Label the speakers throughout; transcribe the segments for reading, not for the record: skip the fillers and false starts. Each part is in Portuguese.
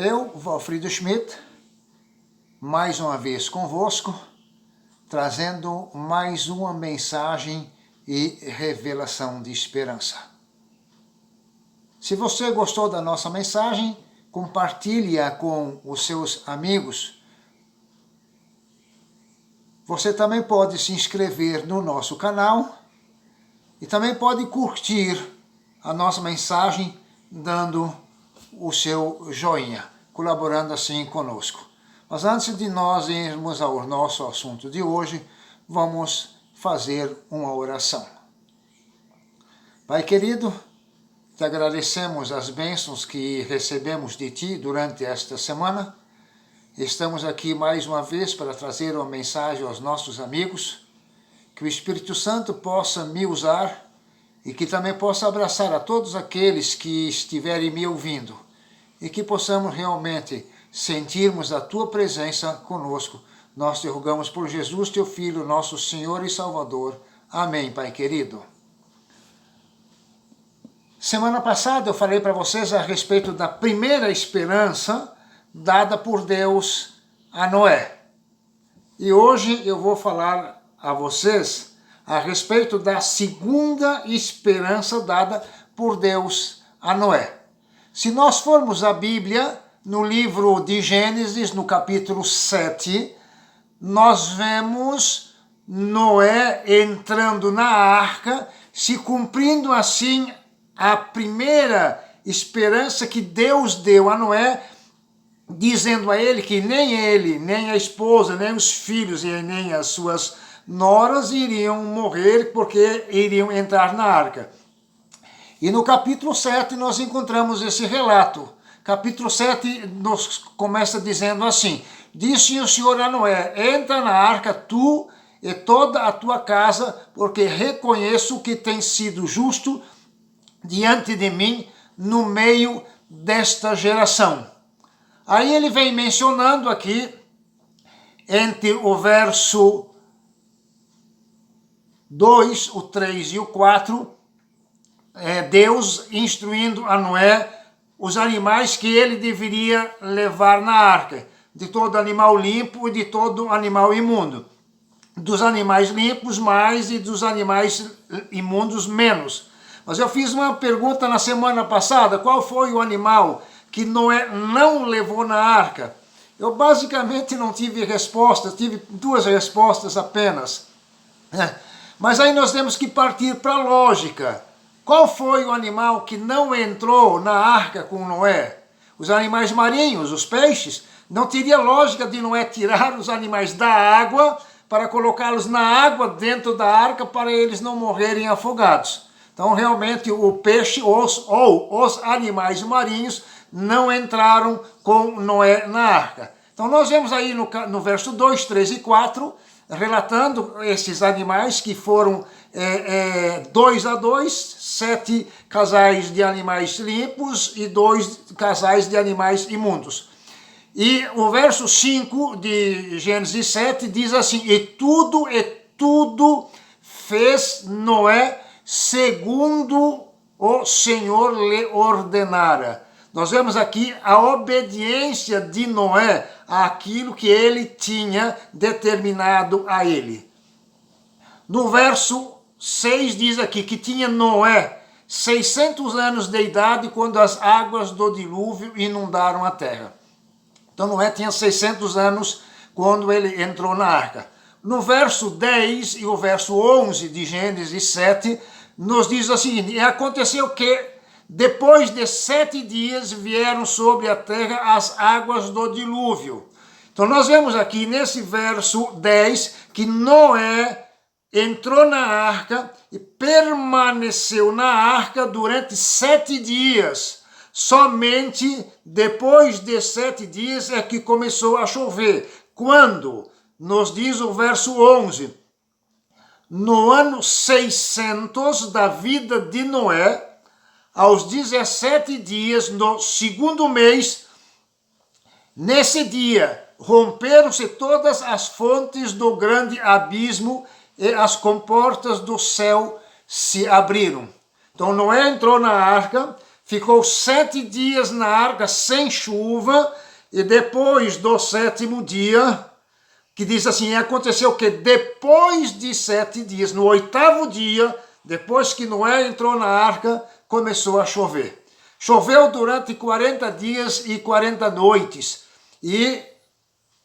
Speaker 1: Eu, Valfrido Schmidt, mais uma vez convosco, trazendo mais uma mensagem e revelação de esperança. Se você gostou da nossa mensagem, compartilhe-a com os seus amigos. Você também pode se inscrever no nosso canal e também pode curtir a nossa mensagem dando o seu joinha, colaborando assim conosco. Mas antes de nós irmos ao nosso assunto de hoje, vamos fazer uma oração. Pai querido, te agradecemos as bênçãos que recebemos de Ti durante esta semana. Estamos aqui mais uma vez para trazer uma mensagem aos nossos amigos, que o Espírito Santo possa me usar e que também possa abraçar a todos aqueles que estiverem me ouvindo e que possamos realmente sentirmos a Tua presença conosco. Nós te rogamos por Jesus, Teu Filho, nosso Senhor e Salvador. Amém, Pai querido. Semana passada eu falei para vocês a respeito da primeira esperança dada por Deus a Noé. E hoje eu vou falar a vocês a respeito da segunda esperança dada por Deus a Noé. Se nós formos à Bíblia, no livro de Gênesis, no capítulo 7, nós vemos Noé entrando na arca, se cumprindo assim a primeira esperança que Deus deu a Noé, dizendo a ele, nem a esposa, nem os filhos e nem as suas noras iriam morrer porque iriam entrar na arca. E no capítulo 7 nós encontramos esse relato. Capítulo 7 nos começa dizendo assim: disse o Senhor a Noé, entra na arca tu e toda a tua casa, porque reconheço que tens sido justo diante de mim no meio desta geração. Aí ele vem mencionando aqui, entre o verso 2, o 3 e o 4, Deus instruindo a Noé os animais que ele deveria levar na arca, de todo animal limpo e de todo animal imundo. Dos animais limpos mais e dos animais imundos menos. Mas eu fiz uma pergunta na semana passada, qual foi o animal que Noé não levou na arca? Eu basicamente não tive resposta, tive duas respostas apenas. Mas aí nós temos que partir para a lógica. Qual foi o animal que não entrou na arca com Noé? Os animais marinhos, os peixes. Não teria lógica de Noé tirar os animais da água para colocá-los na água dentro da arca para eles não morrerem afogados. Então realmente o peixe os animais marinhos não entraram com Noé na arca. Então nós vemos aí no verso 2, 3 e 4, relatando esses animais que foram 2 a 2, 7 casais de animais limpos e 2 casais de animais imundos. E o verso 5 de Gênesis 7 diz assim: e tudo fez Noé segundo o Senhor lhe ordenara. Nós vemos aqui a obediência de Noé àquilo que ele tinha determinado a ele. No verso 6 diz aqui que tinha Noé 600 anos de idade quando as águas do dilúvio inundaram a terra. Então Noé tinha 600 anos quando ele entrou na arca. No verso 10 e o verso 11 de Gênesis 7, nos diz o seguinte: e aconteceu que depois de 7 dias vieram sobre a terra as águas do dilúvio. Então nós vemos aqui nesse verso 10 que Noé entrou na arca e permaneceu na arca durante 7 dias. Somente depois de 7 dias é que começou a chover. Quando? Nos diz o verso 11. No ano 600 da vida de Noé, aos 17 dias, no segundo mês, nesse dia, romperam-se todas as fontes do grande abismo e as comportas do céu se abriram. Então Noé entrou na arca, ficou 7 dias na arca sem chuva, e depois do 7º dia, que diz assim, aconteceu que depois de 7 dias, no 8º dia, depois que Noé entrou na arca, começou a chover. Choveu durante 40 dias e 40 noites, e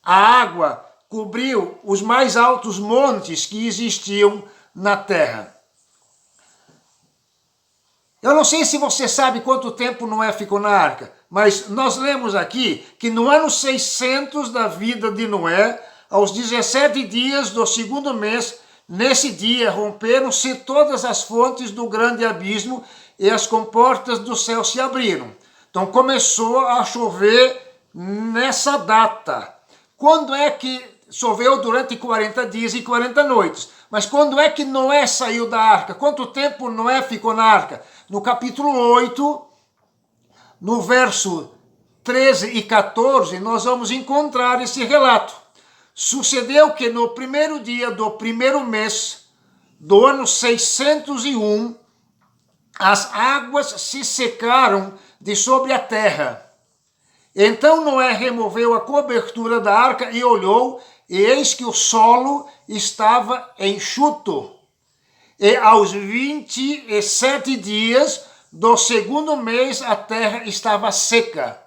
Speaker 1: a água cobriu os mais altos montes que existiam na terra. Eu não sei se você sabe quanto tempo Noé ficou na arca, mas nós lemos aqui que no ano 600 da vida de Noé, aos 17 dias do 2º mês, nesse dia romperam-se todas as fontes do grande abismo e as comportas do céu se abriram. Então começou a chover nessa data. Quando é que choveu? Durante 40 dias e 40 noites. Mas quando é que Noé saiu da arca? Quanto tempo Noé ficou na arca? No capítulo 8, no verso 13 e 14, nós vamos encontrar esse relato. Sucedeu que no 1º dia do 1º mês do ano 601, as águas se secaram de sobre a terra. Então Noé removeu a cobertura da arca e olhou, e eis que o solo estava enxuto. E aos 27 dias do 2º mês a terra estava seca.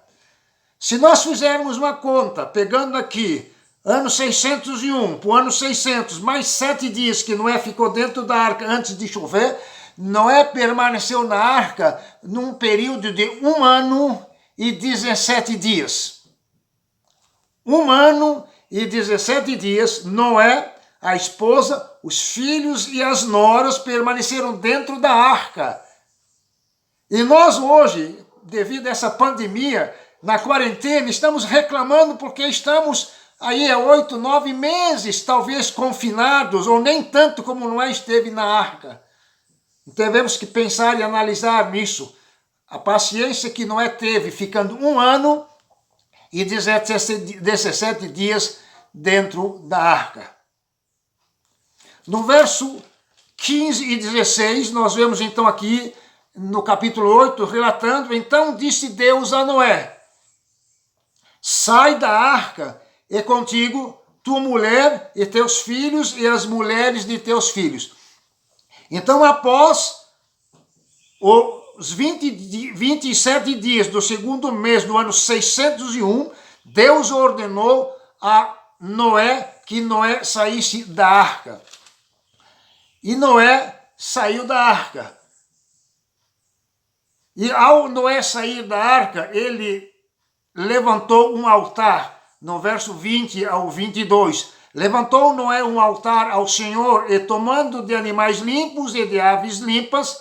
Speaker 1: Se nós fizermos uma conta, pegando aqui ano 601 para o ano 600, mais 7 dias que Noé ficou dentro da arca antes de chover, Noé permaneceu na arca num período de 1 ano e 17 dias. 1 ano e 17 dias, Noé, a esposa, os filhos e as noras permaneceram dentro da arca. E nós hoje, devido a essa pandemia, na quarentena, estamos reclamando porque estamos aí há 8, 9 meses, talvez confinados, ou nem tanto como Noé esteve na arca. Temos que pensar e analisar nisso. A paciência que Noé teve, ficando 1 ano e 17 dias dentro da arca. No verso 15 e 16, nós vemos então aqui, no capítulo 8, relatando, então disse Deus a Noé, sai da arca, e contigo tua mulher e teus filhos e as mulheres de teus filhos. Então, após os 27 dias do 2º mês do ano 601, Deus ordenou a Noé que Noé saísse da arca. E Noé saiu da arca. E ao Noé sair da arca, ele levantou um altar, no verso 20 ao 22. Levantou Noé um altar ao Senhor e, tomando de animais limpos e de aves limpas,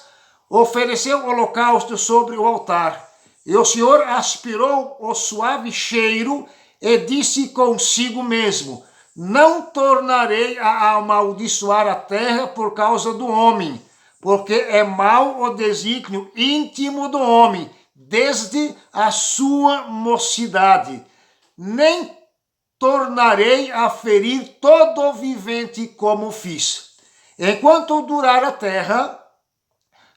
Speaker 1: ofereceu holocausto sobre o altar. E o Senhor aspirou o suave cheiro e disse consigo mesmo, não tornarei a amaldiçoar a terra por causa do homem, porque é mau o desígnio íntimo do homem, desde a sua mocidade. Nem tornarei a ferir todo o vivente como fiz. Enquanto durar a terra,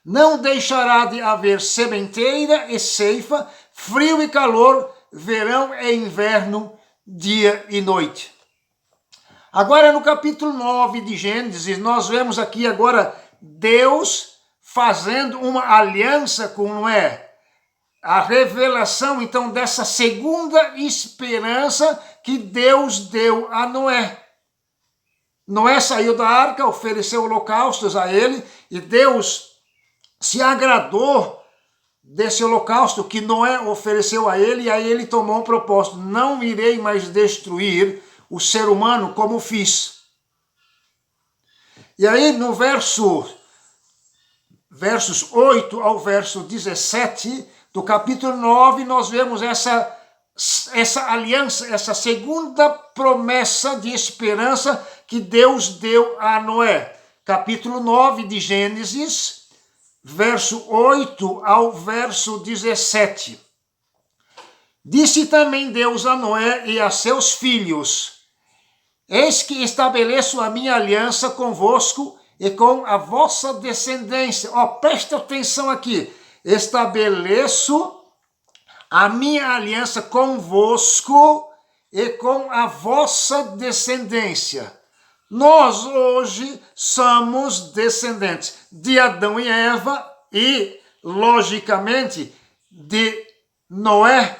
Speaker 1: não deixará de haver sementeira e ceifa, frio e calor, verão e inverno, dia e noite. Agora no capítulo 9 de Gênesis, nós vemos aqui agora Deus fazendo uma aliança com Noé. A revelação, então, dessa segunda esperança que Deus deu a Noé. Noé saiu da arca, ofereceu holocaustos a ele, e Deus se agradou desse holocausto que Noé ofereceu a ele, e aí ele tomou um propósito, não irei mais destruir o ser humano como fiz. E aí no versos 8 ao verso 17, do capítulo 9, nós vemos essa aliança, essa segunda promessa de esperança que Deus deu a Noé. Capítulo 9 de Gênesis, verso 8 ao verso 17. Disse também Deus a Noé e a seus filhos, eis que estabeleço a minha aliança convosco e com a vossa descendência. Presta atenção aqui. estabeleço a minha aliança convosco e com a vossa descendência. Nós hoje somos descendentes de Adão e Eva e, logicamente, de Noé,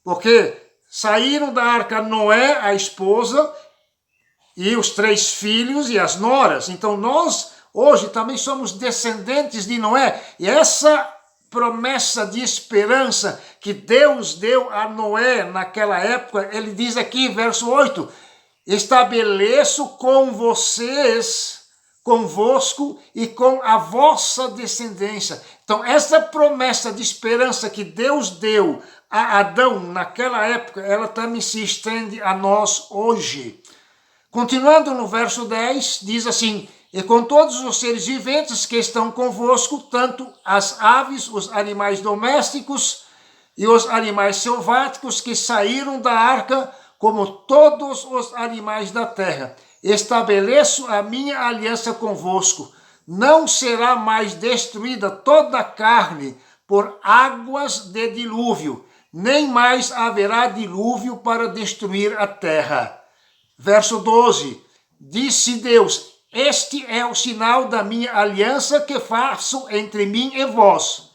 Speaker 1: porque saíram da arca Noé, a esposa, e os 3 filhos e as noras. Então nós hoje também somos descendentes de Noé. E essa promessa de esperança que Deus deu a Noé naquela época, ele diz aqui, verso 8, estabeleço com vocês, convosco e com a vossa descendência. Então essa promessa de esperança que Deus deu a Adão naquela época, ela também se estende a nós hoje. Continuando no verso 10, diz assim, e com todos os seres viventes que estão convosco, tanto as aves, os animais domésticos e os animais selváticos que saíram da arca, como todos os animais da terra. Estabeleço a minha aliança convosco. Não será mais destruída toda a carne por águas de dilúvio, nem mais haverá dilúvio para destruir a terra. Verso 12, disse Deus, este é o sinal da minha aliança que faço entre mim e vós,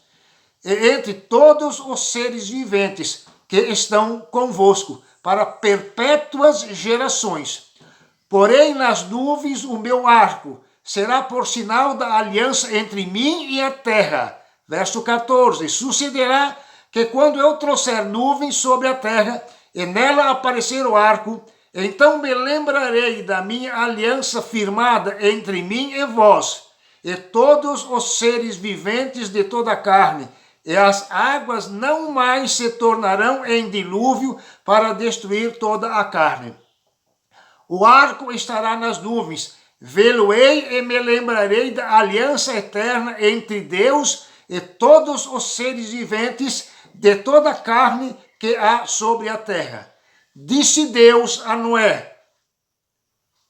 Speaker 1: e entre todos os seres viventes que estão convosco, para perpétuas gerações. Porém nas nuvens o meu arco será por sinal da aliança entre mim e a terra. Verso 14, sucederá que quando eu trouxer nuvens sobre a terra, e nela aparecer o arco, então me lembrarei da minha aliança firmada entre mim e vós, e todos os seres viventes de toda a carne, e as águas não mais se tornarão em dilúvio para destruir toda a carne. O arco estará nas nuvens, vê-lo-ei e me lembrarei da aliança eterna entre Deus e todos os seres viventes de toda a carne que há sobre a terra. Disse Deus a Noé,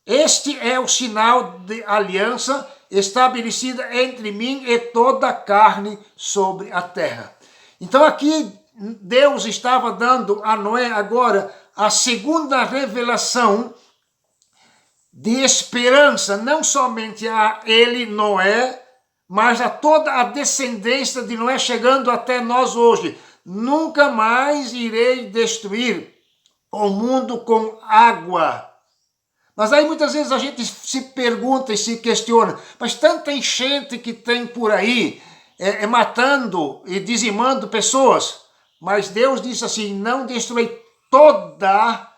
Speaker 1: este é o sinal de aliança estabelecida entre mim e toda a carne sobre a terra. Então aqui Deus estava dando a Noé agora a segunda revelação de esperança, não somente a ele, Noé, mas a toda a descendência de Noé chegando até nós hoje. Nunca mais irei destruir o mundo com água. Mas aí muitas vezes a gente se pergunta e se questiona, mas tanta enchente que tem por aí, matando e dizimando pessoas, mas Deus disse assim, não destruí toda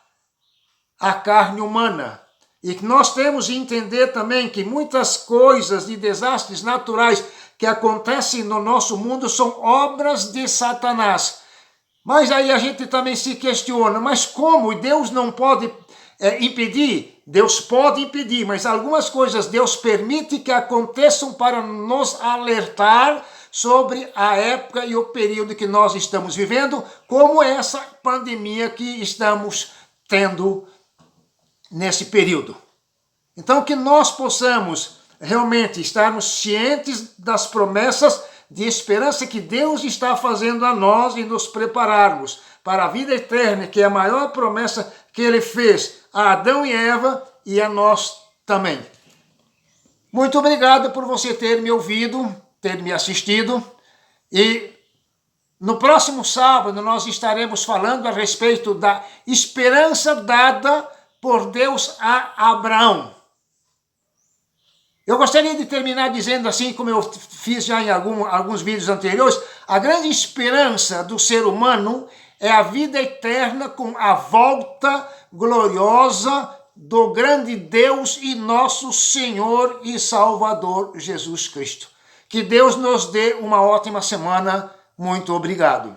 Speaker 1: a carne humana. E que nós temos que entender também que muitas coisas de desastres naturais que acontecem no nosso mundo são obras de Satanás. Mas aí a gente também se questiona, mas como? Deus não pode impedir? Deus pode impedir, mas algumas coisas Deus permite que aconteçam para nos alertar sobre a época e o período que nós estamos vivendo, como essa pandemia que estamos tendo nesse período. Então que nós possamos realmente estarmos cientes das promessas de esperança que Deus está fazendo a nós e nos prepararmos para a vida eterna, que é a maior promessa que Ele fez a Adão e Eva e a nós também. Muito obrigado por você ter me ouvido, ter me assistido, e no próximo sábado nós estaremos falando a respeito da esperança dada por Deus a Abraão. Eu gostaria de terminar dizendo assim, como eu fiz já em alguns vídeos anteriores, a grande esperança do ser humano é a vida eterna com a volta gloriosa do grande Deus e nosso Senhor e Salvador Jesus Cristo. Que Deus nos dê uma ótima semana. Muito obrigado.